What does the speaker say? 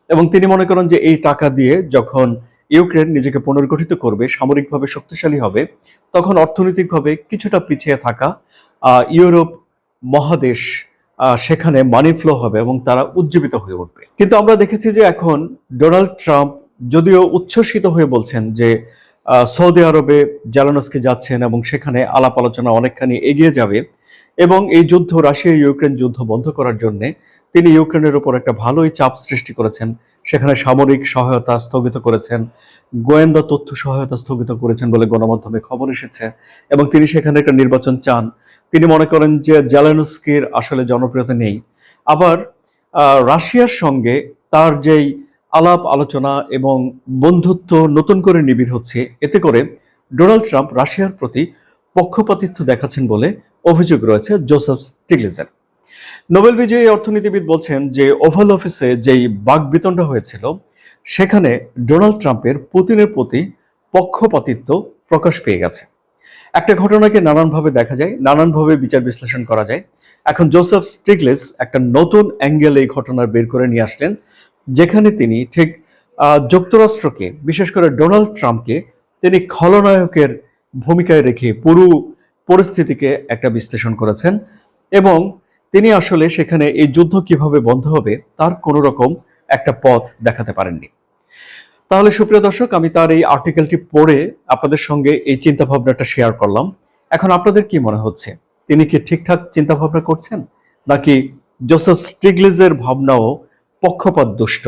এবং তিনি মনে করেন যে এই টাকা দিয়ে যখন ইউক্রেন নিজেকে পুনর্গঠিত করবে, সামরিকভাবে শক্তিশালী হবে, তখন অর্থনৈতিকভাবে কিছুটা পিছিয়ে থাকা ইউরোপ মহাদেশ সেখানে মানি ফ্লো হবে এবং তারা উজ্জীবিত হয়ে উঠবে। কিন্তু আমরা দেখেছি যে এখন ডোনাল্ড ট্রাম্প যদিও উচ্ছ্বসিত হয়ে বলছেন যে সৌদি আরবে জেলেনস্কি যাচ্ছেন এবং সেখানে আলাপ আলোচনা অনেকখানি এগিয়ে যাবে এবং এই যুদ্ধ, রাশিয়া ইউক্রেন যুদ্ধ বন্ধ করার জন্য তিনি ইউক্রেনের উপর একটা ভালোই চাপ সৃষ্টি করেছেন। সেখানে সামরিক সহায়তা স্থগিত করেছেন, গোয়েন্দা তথ্য সহায়তা স্থগিত করেছেন বলে গণমাধ্যমে খবর এসেছে, এবং তিনি সেখানে একটা নির্বাচন চান। তিনি মনে করেন যে জেলেনস্কির আসলে জনপ্রিয়তা নেই। আবার রাশিয়ার সঙ্গে তার যেই আলাপ আলোচনা এবং বন্ধুত্ব নতুন করে নিবিড় হচ্ছে, এতে করে ডোনাল্ড ট্রাম্প রাশিয়ার প্রতি পক্ষপাতিত্ব দেখাচ্ছেন বলে অভিযোগ রয়েছে জোসেফ স্টিগলিজের। নোবেল বিজয়ী অর্থনীতিবিদ বলছেন যে ওভাল অফিসে যেই বাকবিতণ্ডা হয়েছিল, সেখানে ডোনাল্ড ট্রাম্পের পুতিনের প্রতি পক্ষপাতিত্ব প্রকাশ পেয়ে গেছে। একটা ঘটনাকে নানানভাবে দেখা যায়, নানানভাবে বিচার বিশ্লেষণ করা যায়। এখন জোসেফ স্টিগলিস একটা নতুন অ্যাঙ্গেল এই ঘটনার বের করে নিয়ে আসলেন, যেখানে তিনি ঠিক যুক্তরাষ্ট্রকে, বিশেষ করে ডোনাল্ড ট্রাম্পকে তিনি খলনায়কের ভূমিকায় রেখে পুরো পরিস্থিতিকে একটা বিশ্লেষণ করেছেন এবং তিনি আসলে সেখানে এই যুদ্ধ কিভাবে বন্ধ হবে তার কোনো রকম একটা পথ দেখাতে পারেননি। তাহলে সুপ্রিয় দর্শক, আমি তার এই আর্টিকেলটি পড়ে আপনাদের সঙ্গে এই চিন্তা ভাবনাটা শেয়ার করলাম। এখন আপনাদের কি মনে হচ্ছে, তিনি কি ঠিকঠাক চিন্তা ভাবনা করছেন, নাকি জোসেফ স্টিগলিজের ভাবনাও পক্ষপাত দুষ্ট?